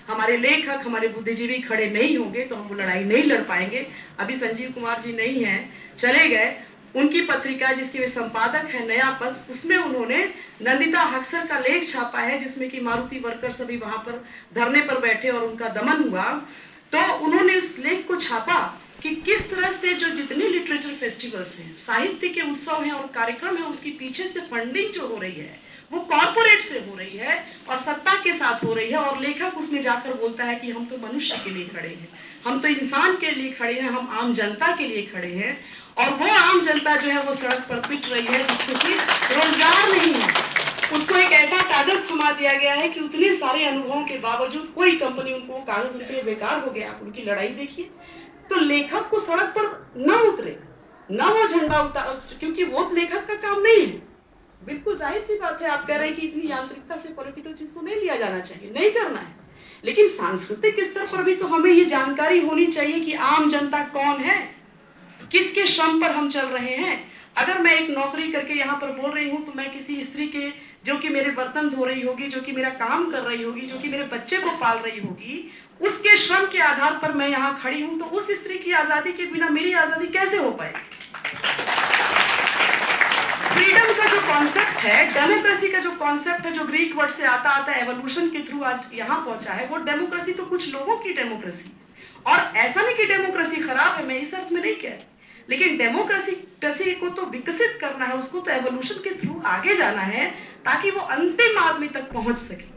हमारे लेखक, हमारे बुद्धिजीवी खड़े नहीं होंगे तो हम वो लड़ाई नहीं लड़ पाएंगे। अभी संजीव कुमार जी नहीं हैं, चले गए। उनकी पत्रिका जिसके वे संपादक हैं नया पथ, उसमें उन्होंने नंदिता हक्सर का लेख छापा है जिसमें कि मारुति वर्कर्स अभी वहां पर धरने पर बैठे और उनका दमन हुआ। तो उन्होंने इस लेख को छापा कि किस तरह से जो जितने लिटरेचर फेस्टिवल्स हैं, साहित्य के उत्सव हैं और कार्यक्रम हैं, उसकी पीछे से फंडिंग जो हो रही है वो कॉर्पोरेट से हो रही है और सत्ता के साथ हो रही है। और लेखक उसमें जाकर बोलता है कि हम तो मनुष्य के लिए खड़े हैं, हम तो इंसान के लिए खड़े हैं, हम आम जनता के लिए खड़े हैं। और वो आम जनता जो है वो सड़क पर पिट रही है जिसको कि रोजगार नहीं है, उसको एक ऐसा कागज थमा दिया गया है कि उतने सारे अनुभवों के बावजूद कोई कंपनी उनको कागज उनके लिए बेकार हो गया। आप उनकी लड़ाई देखिए। तो लेखक को सड़क पर न उतरे, न वो झंडा उतार, क्योंकि वो लेखक का काम नहीं है। बिल्कुल जाहिर सी बात है, आप कह रहे हैं कि इतनी यांत्रिकता से पॉलिटिकल चीज को नहीं लिया जाना चाहिए, नहीं करना है। लेकिन सांस्कृतिक स्तर पर भी तो हमें ये जानकारी होनी चाहिए कि आम जनता कौन है, किसके श्रम पर हम चल रहे हैं। अगर मैं एक नौकरी करके यहाँ पर बोल रही हूँ तो मैं किसी स्त्री के, जो कि मेरे बर्तन धो रही होगी, जो कि मेरा काम कर रही होगी, जो कि मेरे बच्चे को पाल रही होगी, उसके श्रम के आधार पर मैं यहाँ खड़ी हूँ, तो उस स्त्री की आजादी के बिना मेरी आजादी कैसे हो पाएगी। फ्रीडम का जो कॉन्सेप्ट है, डेमोक्रेसी का जो कॉन्सेप्ट है, जो ग्रीक वर्ड से आता आता एवोल्यूशन के थ्रू आज यहाँ पहुंचा है, वो डेमोक्रेसी तो कुछ लोगों की डेमोक्रेसी। और ऐसा नहीं कि डेमोक्रेसी खराब है, मैं इस अर्थ में नहीं कह रही, लेकिन डेमोक्रेसी को तो विकसित करना है, उसको तो एवोल्यूशन के थ्रू आगे जाना है ताकि वो अंतिम आदमी तक पहुंच सके।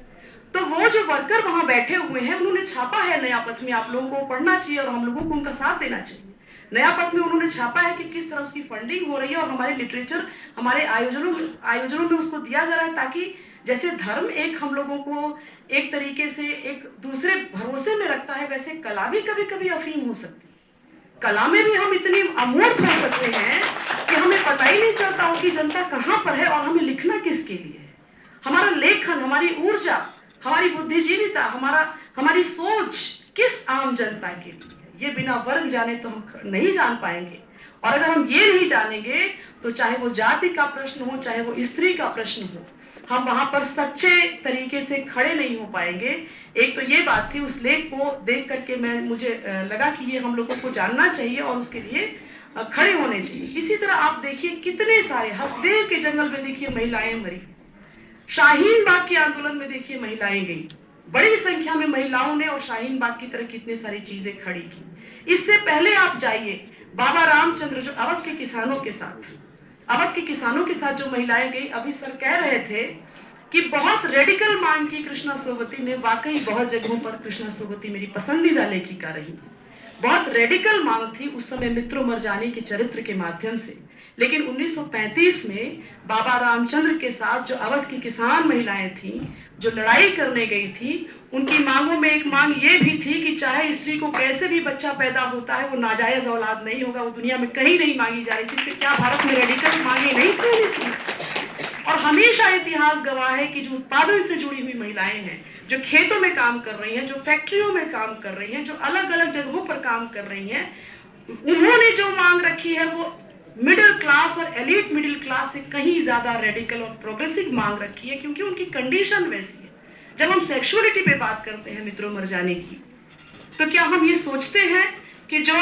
तो वो जो वर्कर वहां बैठे हुए हैं, उन्होंने छापा है नया पथ में, आप लोगों को पढ़ना चाहिए और हम लोगों को उनका साथ देना चाहिए। नया पथ में उन्होंने छापा है कि किस तरह उसकी फंडिंग हो रही है और हमारे लिटरेचर, हमारे आयोजनों में उसको दिया जा रहा है, ताकि जैसे धर्म एक हम लोगों को एक तरीके से एक दूसरे भरोसे में रखता है, वैसे कला भी कभी कभी अफीम हो सकती है। कला में भी हम इतनी अमूर्त हो सकते हैं कि हमें पता ही नहीं चलता हो कि जनता कहाँ पर है और हमें लिखना किसके लिए है। हमारा लेखन, हमारी ऊर्जा, हमारी बुद्धिजीविता, हमारी सोच किस आम जनता के लिए, ये बिना वर्ग जाने तो हम नहीं जान पाएंगे। और अगर हम ये नहीं जानेंगे तो चाहे वो जाति का प्रश्न हो, चाहे वो स्त्री का प्रश्न हो, हम वहां पर सच्चे तरीके से खड़े नहीं हो पाएंगे। एक तो ये बात थी, उस लेख को देख करके मुझे लगा कि ये हम लोगों को जानना चाहिए और उसके लिए खड़े होने चाहिए। इसी तरह आप देखिए कितने सारे, हसदेव के जंगल में देखिए महिलाएं मरी, शाहीन बाग के आंदोलन में देखिए महिलाएं गई, बड़ी संख्या में महिलाओं ने और शाहीन बाग की तरह कितनी सारी चीजें खड़ी की। इससे पहले आप जाइए बाबा रामचंद्र, जो अवध के किसानों के साथ जो महिलाएं गई। अभी सर कह रहे थे कि बहुत रेडिकल मांग की कृष्णा सोबती ने, वाकई बहुत जगहों पर कृष्णा सोबती मेरी पसंदीदा लेखिका रही। बहुत रेडिकल मांग थी उस समय मित्रो मरजानी के चरित्र के माध्यम से। लेकिन 1935 में बाबा रामचंद्र के साथ जो अवध की किसान महिलाएं थीं, जो लड़ाई करने गई थी, उनकी मांगों में एक मांग ये भी थी कि चाहे स्त्री को कैसे भी बच्चा पैदा होता है, वो नाजायज औलाद नहीं होगा। वो दुनिया में कहीं नहीं मांगी जा रही थी। तो क्या भारत में रेडिकल मांगे नहीं थी स्त्री? और हमेशा इतिहास गवाह है कि जो उत्पादन से जुड़ी हुई महिलाएं हैं, जो खेतों में काम कर रही हैं, जो फैक्ट्रियों में काम कर रही हैं, जो अलग अलग जगहों पर काम कर रही हैं, उन्होंने जो मांग रखी है वो मिडिल क्लास और एलिट मिडिल क्लास से कहीं ज्यादा रेडिकल और प्रोग्रेसिव मांग रखी है, क्योंकि उनकी कंडीशन वैसी है। जब हम सेक्सुअलिटी पे बात करते हैं मित्रों मरजानी की, तो क्या हम ये सोचते हैं कि जो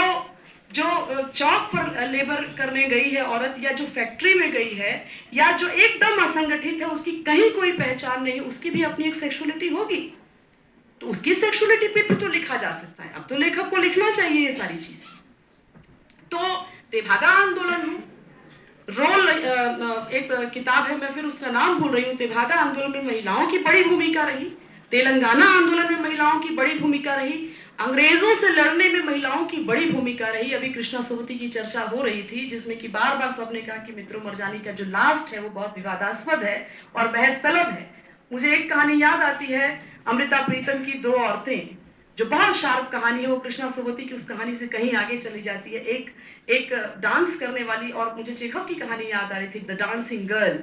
चौक पर लेबर करने गई है औरत, या जो फैक्ट्री में गई है, या जो एकदम असंगठित है, उसकी कहीं कोई पहचान नहीं, उसकी भी अपनी एक सेक्सुअलिटी होगी, तो उसकी सेक्सुअलिटी पे तो लिखा जा सकता है। अब तो लेखक को लिखना चाहिए ये सारी चीजें। तो तेभागा आंदोलन रोल, एक किताब है, मैं फिर उसका नाम भूल रही हूँ। तेभागा आंदोलन में महिलाओं की बड़ी भूमिका रही, तेलंगाना आंदोलन में महिलाओं की बड़ी भूमिका रही, अंग्रेजों से लड़ने में महिलाओं की बड़ी भूमिका रही। अभी कृष्णा सोबती की चर्चा हो रही थी, जिसमें कि बार बार सबने कहा कि मित्रो मरजानी का जो लास्ट है वो बहुत विवादास्पद है और बहस तलब है। मुझे एक कहानी याद आती है, अमृता प्रीतम की दो औरतें, जो बहुत शार्प कहानी है। वो कृष्णा सोबती की उस कहानी से कहीं आगे चली जाती है। एक डांस करने वाली, और मुझे चेखव की कहानी याद आ रही थी, द डांसिंग गर्ल,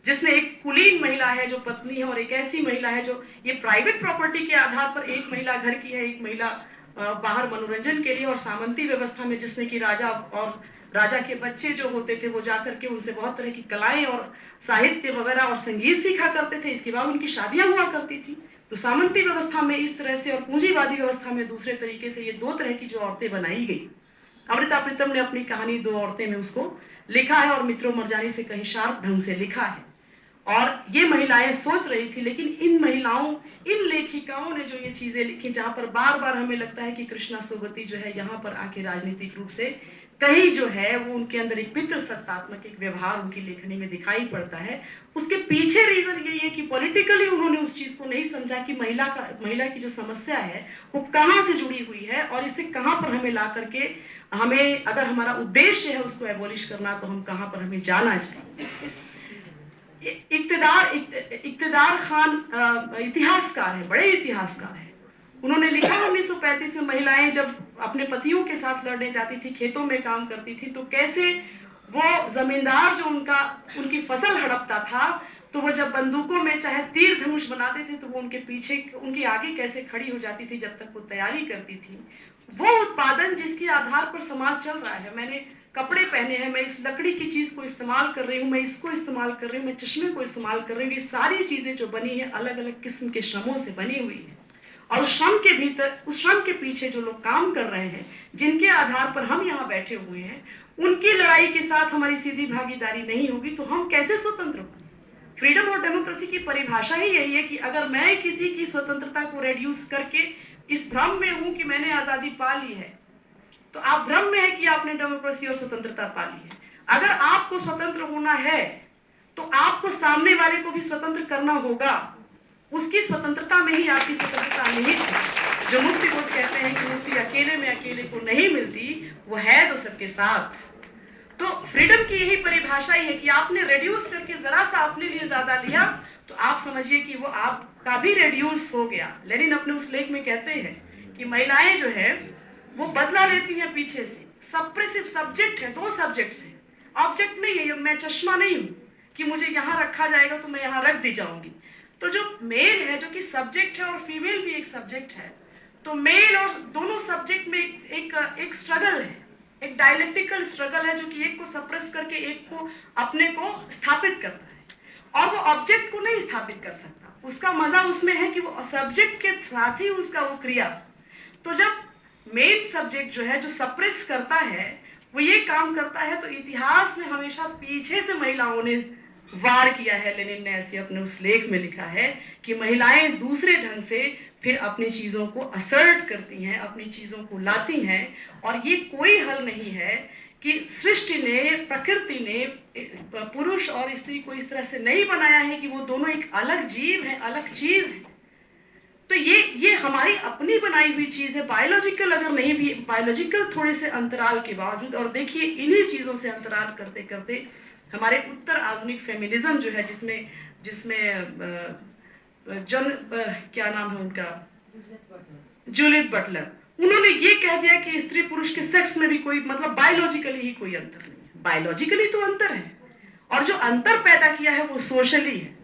जिसमें एक कुलीन महिला है जो पत्नी है, और एक ऐसी महिला है जो, ये प्राइवेट प्रॉपर्टी के आधार पर एक महिला घर की है, एक महिला बाहर मनोरंजन के लिए, और सामंती व्यवस्था में जिसमें कि राजा और राजा के बच्चे जो होते थे वो जाकर के उनसे बहुत तरह की कलाएं और साहित्य वगैरह और संगीत सीखा करते थे। इसके बाद उनकी शादियां हुआ करती थी। तो सामंती व्यवस्था में इस तरह से और पूंजीवादी व्यवस्था में दूसरे तरीके से ये दो तरह की जो औरतें बनाई गई। अमृता प्रीतम ने अपनी कहानी दो औरतें में उसको लिखा है और मित्रों मरजानी से कहीं शार्प ढंग से लिखा है। और ये महिलाएं सोच रही थी, लेकिन इन महिलाओं, इन लेखिकाओं ने जो ये चीजें लिखी, जहां पर बार बार हमें लगता है कि कृष्णा सोबती जो है यहाँ पर आके राजनीतिक रूप से कहीं जो है वो उनके अंदर एक पितृसत्तात्मक एक व्यवहार उनकी लेखनी में दिखाई पड़ता है। उसके पीछे रीजन यही है कि पॉलिटिकली उन्होंने उस चीज को नहीं समझा कि महिला की जो समस्या है वो कहाँ से जुड़ी हुई है और इसे कहाँ पर हमें ला करके, हमें अगर हमारा उद्देश्य है उसको एबॉलिश करना, तो हम कहाँ पर हमें जाना चाहिए। इक्तदार खान इतिहासकार है, बड़े इतिहासकार है। उन्होंने लिखा 1935 में महिलाएं जब अपने पतियों के साथ लड़ने जाती थी, खेतों में काम करती थी, तो कैसे वो जमींदार जो उनकी फसल हड़पता था, तो वो जब बंदूकों में चाहे तीर धनुष बनाते थे तो वो उनके पीछे, उनके आगे कैसे खड़ी हो जाती थी जब तक वो तैयारी करती थी। वो उत्पादन जिसके आधार पर समाज चल रहा है, मैंने कपड़े पहने हैं, मैं इस लकड़ी की चीज को इस्तेमाल कर रही हूँ, मैं इसको इस्तेमाल कर रही हूँ, मैं चश्मे को इस्तेमाल कर रही हूँ, ये सारी चीजें जो बनी है अलग अलग किस्म के श्रमों से बनी हुई है। और उस श्रम के भीतर, उस श्रम के पीछे जो लोग काम कर रहे हैं, जिनके आधार पर हम यहाँ बैठे हुए हैं, उनकी लड़ाई के साथ हमारी सीधी भागीदारी नहीं होगी तो हम कैसे स्वतंत्र होंगे। फ्रीडम और डेमोक्रेसी की परिभाषा ही यही है कि अगर मैं किसी की स्वतंत्रता को रेड्यूस करके इस भ्रम में हूं कि मैंने आजादी पा ली है, तो आप भ्रम में है कि आपने डेमोक्रेसी और स्वतंत्रता पा ली है। अगर आपको स्वतंत्र होना है तो आपको सामने वाले को भी स्वतंत्र करना होगा। उसकी स्वतंत्रता में ही आपकी स्वतंत्रता निहित है। जो मुक्ति बोध कहते हैं कि मुक्ति अकेले में अकेले को नहीं मिलती, वो है तो सबके साथ। तो फ्रीडम की यही परिभाषा ही है कि आपने रेड्यूस करके जरा सा अपने लिए ज्यादा लिया तो आप समझिए कि वो आपका भी रेड्यूस हो गया। लेनिन अपने उस लेख में कहते हैं कि महिलाएं जो है वो बदला लेती हैं पीछे से। सप्रेसिव सब्जेक्ट है, दो सब्जेक्ट्स हैं, ऑब्जेक्ट नहीं है। मैं चश्मा नहीं हूं कि मुझे यहां रखा जाएगा तो मैं यहां रख दी जाऊंगी। तो जो मेल है, जो कि सब्जेक्ट है, और फीमेल भी एक सब्जेक्ट है, तो मेल और दोनों सब्जेक्ट में एक स्ट्रगल है, एक डायलेक्टिकल स्ट्रगल है, जो कि एक को सप्रेस करके एक को अपने को स्थापित करता है। और वो ऑब्जेक्ट को नहीं स्थापित कर सकता, उसका मजा उसमें है कि वो सब्जेक्ट के साथ ही उसका वो क्रिया। तो जब मेन सब्जेक्ट जो है, जो सप्रेस करता है, वो ये काम करता है, तो इतिहास में हमेशा पीछे से महिलाओं ने वार किया है। लेनिन ने ऐसे अपने उस लेख में लिखा है कि महिलाएं दूसरे ढंग से फिर अपनी चीजों को असर्ट करती हैं, अपनी चीजों को लाती हैं। और ये कोई हल नहीं है कि सृष्टि ने, प्रकृति ने पुरुष और स्त्री को इस तरह से नहीं बनाया है कि वो दोनों एक अलग जीव है, अलग चीज है। तो ये हमारी अपनी बनाई हुई चीज है। बायोलॉजिकल अगर नहीं भी, बायोलॉजिकल थोड़े से अंतराल के बावजूद, और देखिए इन्हीं चीजों से अंतराल करते करते हमारे उत्तर आधुनिक फेमिनिज्म जो है, जिसमें क्या नाम है उनका, जूलियत बटलर, उन्होंने ये कह दिया कि स्त्री पुरुष के सेक्स में भी कोई, मतलब बायोलॉजिकली ही कोई अंतर नहीं है। बायोलॉजिकली तो अंतर है, और जो अंतर पैदा किया है वो सोशली है।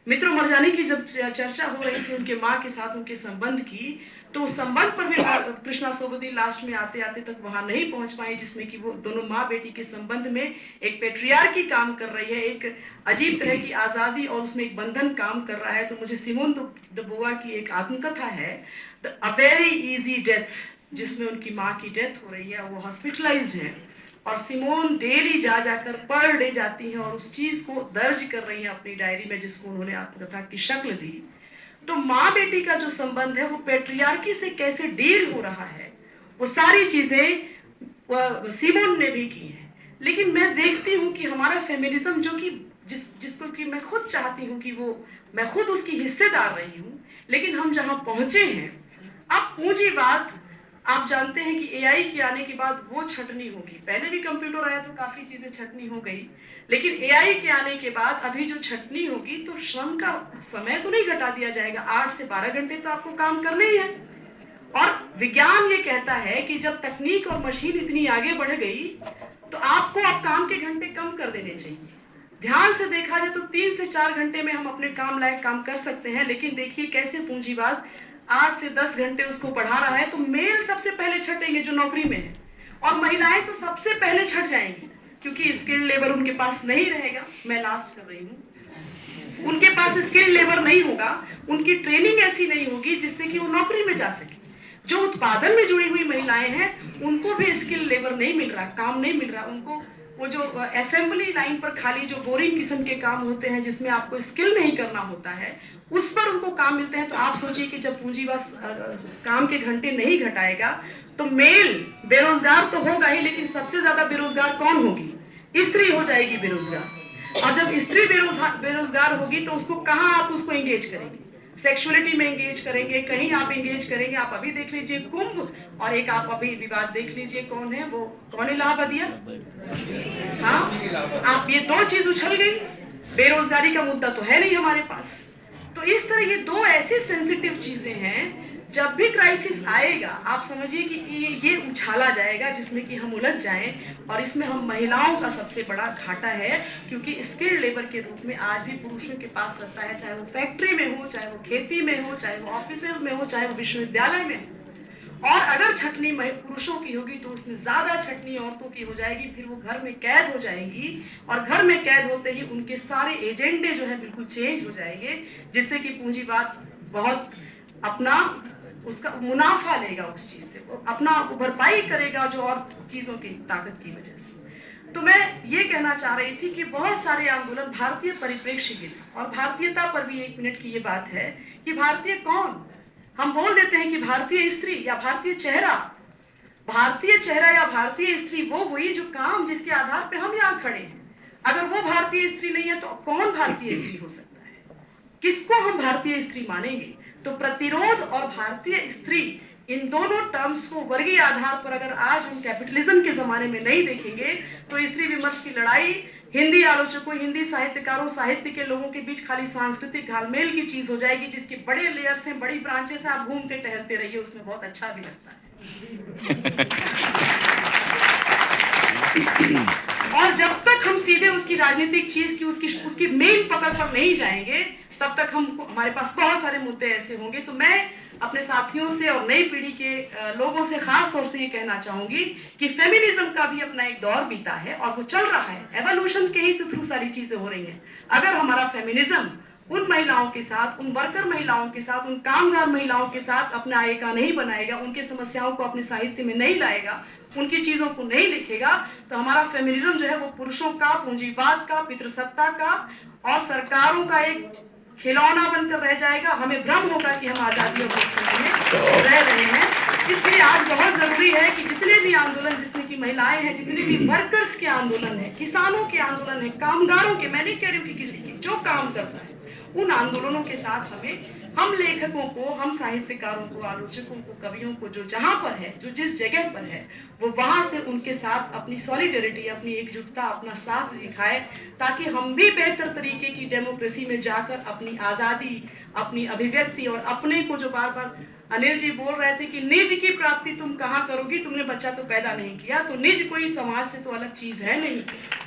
मित्रों मरजानी की जब चर्चा हो रही थी उनके माँ के साथ उनके संबंध की, तो उस संबंध पर भी कृष्णा सोबती लास्ट में आते आते तक वहां नहीं पहुंच पाई, जिसमें कि वो दोनों माँ बेटी के संबंध में एक पेट्रियार्की काम कर रही है, एक अजीब तरह की आजादी और उसमें एक बंधन काम कर रहा है। तो मुझे सिमोन द बोआ की एक आत्मकथा है, अ वेरी इजी डेथ, जिसमें उनकी माँ की डेथ हो रही है, वो हॉस्पिटलाइज्ड है, और सिमोन डेली जाकर पर डे जाती हैं और उस चीज को दर्ज कर रही हैं अपनी डायरी में, जिसको उन्होंने आत्मकथा की शक्ल दी। तो माँ बेटी का जो संबंध है वो पेट्रियार्की से कैसे डील हो रहा है, वो सारी चीजें सिमोन ने भी की है। लेकिन मैं देखती हूँ कि हमारा फेमिनिज्म, जो कि जिसको कि मैं खुद चाहती हूँ कि वो, मैं खुद उसकी हिस्सेदार रही हूँ, लेकिन हम जहाँ पहुंचे हैं, अब पूंजीवाद, आप जानते हैं कि एआई के आने के बाद वो छटनी होगी। पहले भी कंप्यूटर आया तो काफी चीजें छटनी हो गई, लेकिन एआई के आने के बाद अभी जो छटनी होगी, तो श्रम का समय तो नहीं घटा दिया जाएगा। 8 से 12 घंटे तो आपको काम करने ही है। और विज्ञान ये कहता है कि जब तकनीक और मशीन इतनी आगे बढ़ गई, तो आपको अब काम के घंटे कम कर देने चाहिए। ध्यान से देखा जाए तो 3 से 4 घंटे में हम अपने काम लायक काम कर सकते हैं। लेकिन देखिए कैसे पूंजीवाद 8 से 10 घंटे उसको पढ़ा रहा है, तो मेल सबसे पहले छटेंगे जो नौकरी में है, और महिलाएं तो सबसे पहले छट जाएंगी, क्योंकि स्किल्ड लेबर उनके पास नहीं रहेगा। मैं लास्ट कर रही हूँ, उनके पास स्किल्ड लेबर नहीं होगा, उनकी ट्रेनिंग ऐसी नहीं होगी जिससे कि वो नौकरी में जा सके। जो उत्पादन में जुड़ी हुई महिलाएं हैं उनको भी स्किल लेबर नहीं मिल रहा, काम नहीं मिल रहा उनको। वो जो असेंबली लाइन पर खाली जो बोरिंग किस्म के काम होते हैं जिसमें आपको स्किल नहीं करना होता है, उस पर उनको काम मिलते हैं। तो आप सोचिए कि जब पूंजीवाद काम के घंटे नहीं घटाएगा तो मेल बेरोजगार तो होगा ही, लेकिन सबसे ज्यादा बेरोजगार कौन होगी? स्त्री हो जाएगी बेरोजगार। और जब स्त्री बेरोजगार होगी तो उसको कहाँ आप उसको एंगेज करेंगे? सेक्सुअलिटी में एंगेज करेंगे, कहीं आप एंगेज करेंगे? आप अभी देख लीजिए कुंभ, और एक आप अभी विवाद देख लीजिए, कौन है वो, कौन इलाहाबादिया? हाँ, आप ये दो चीज उछल गई। बेरोजगारी का मुद्दा तो है नहीं हमारे पास। तो इस तरह ये दो ऐसी सेंसिटिव चीजें हैं, जब भी क्राइसिस आएगा आप समझिए कि ये उछाला जाएगा जिसमें कि हम उलझ जाएं, और इसमें हम महिलाओं का सबसे बड़ा घाटा है, क्योंकि स्किल्ड लेबर के रूप में आज भी पुरुषों के पास रहता है, चाहे वो फैक्ट्री में हो, चाहे वो खेती में हो, चाहे वो ऑफिसेज में हो, चाहे वो विश्वविद्यालय में हो। और अगर छटनी पुरुषों की होगी तो उसमें ज्यादा छटनी औरतों की हो जाएगी, फिर वो घर में कैद हो जाएंगी, और घर में कैद होते ही उनके सारे एजेंडे जो है बिल्कुल चेंज हो जाएंगे, जिससे कि पूंजीवाद बहुत अपना उसका मुनाफा लेगा, उस चीज से वो अपना भरपाई करेगा जो और चीजों की ताकत की वजह से। तो मैं ये कहना चाह रही थी कि बहुत सारे आंदोलन भारतीय परिप्रेक्ष्य के थे, और भारतीयता पर भी 1 मिनट की ये बात है कि भारतीय कौन? हम बोल देते हैं कि भारतीय स्त्री या भारतीय चेहरा। भारतीय चेहरा या भारतीय स्त्री वो हुई जो काम जिसके आधार पे हम यहाँ खड़े हैं। अगर वो भारतीय स्त्री नहीं है तो कौन भारतीय स्त्री हो सकता है? किसको हम भारतीय स्त्री मानेंगे? तो प्रतिरोध और भारतीय स्त्री, इन दोनों टर्म्स को वर्गीय आधार पर अगर आज हम कैपिटलिज्म के जमाने में नहीं देखेंगे तो स्त्री विमर्श की लड़ाई हिंदी आलोचकों, हिंदी साहित्यकारों, साहित्य के लोगों के बीच खाली सांस्कृतिक घालमेल की चीज हो जाएगी, जिसके बड़े लेयर्स हैं, बड़ी ब्रांचेस हैं, आप घूमते टहलते रहिए, उसमें बहुत अच्छा भी लगता है। और जब तक हम सीधे उसकी राजनीतिक चीज की उसकी मेन पकड़ पर नहीं जाएंगे, तब तक हमारे पास बहुत सारे मुद्दे ऐसे होंगे। तो मैं अपने साथियों से और नई पीढ़ी के लोगों से खास तौर से ये कहना चाहूंगी कि फेमिनिज्म का भी अपना एक दौर बीता है और वो चल रहा है। एवोल्यूशन के ही थ्रू सारी चीजें हो रही हैं। अगर हमारा फेमिनिज्म उन महिलाओं के साथ, उन वर्कर महिलाओं के साथ, उन कामगार महिलाओं के साथ अपना आयका नहीं बनाएगा, उनकी समस्याओं को अपने साहित्य में नहीं लाएगा, उनकी चीजों को नहीं लिखेगा, तो हमारा फेमिनिज्म जो है वो पुरुषों का, पूंजीवाद का, पितृसत्ता का और सरकारों का एक खिलौना बनकर रह जाएगा। हमें भ्रम होगा कि हम आजादी और मुक्ति में रह रहे हैं। इसलिए आज बहुत जरूरी है कि जितने भी आंदोलन, जिसमें कि महिलाएं हैं, जितने भी वर्कर्स के आंदोलन है, किसानों के आंदोलन है, कामगारों के, मैं नहीं कह रही हूँ कि किसी के, जो काम कर रहा है, उन आंदोलनों के साथ हम लेखकों को, हम साहित्यकारों को, आलोचकों को, कवियों को, जो जहां पर है, जो जिस जगह पर है, वो वहां से उनके साथ अपनी सॉलिडेरिटी, अपनी एकजुटता, अपना साथ दिखाए, ताकि हम भी बेहतर तरीके की डेमोक्रेसी में जाकर अपनी आजादी, अपनी अभिव्यक्ति और अपने को, जो बार बार अनिल जी बोल रहे थे कि निज की प्राप्ति तुम कहाँ करोगी, तुमने बच्चा तो पैदा नहीं किया, तो निज कोई समाज से तो अलग चीज है नहीं,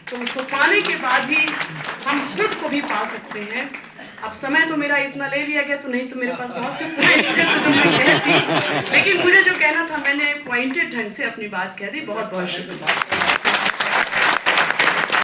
तो उसको पाने के बाद ही हम खुद को भी पा सकते हैं। अब समय तो मेरा इतना ले लिया गया, तो नहीं तो मेरे पास बहुत से पॉइंट्स हैं तो जो मैं कहती, लेकिन मुझे जो कहना था मैंने पॉइंटेड ढंग से अपनी बात कह दी। बहुत बहुत शुक्रिया।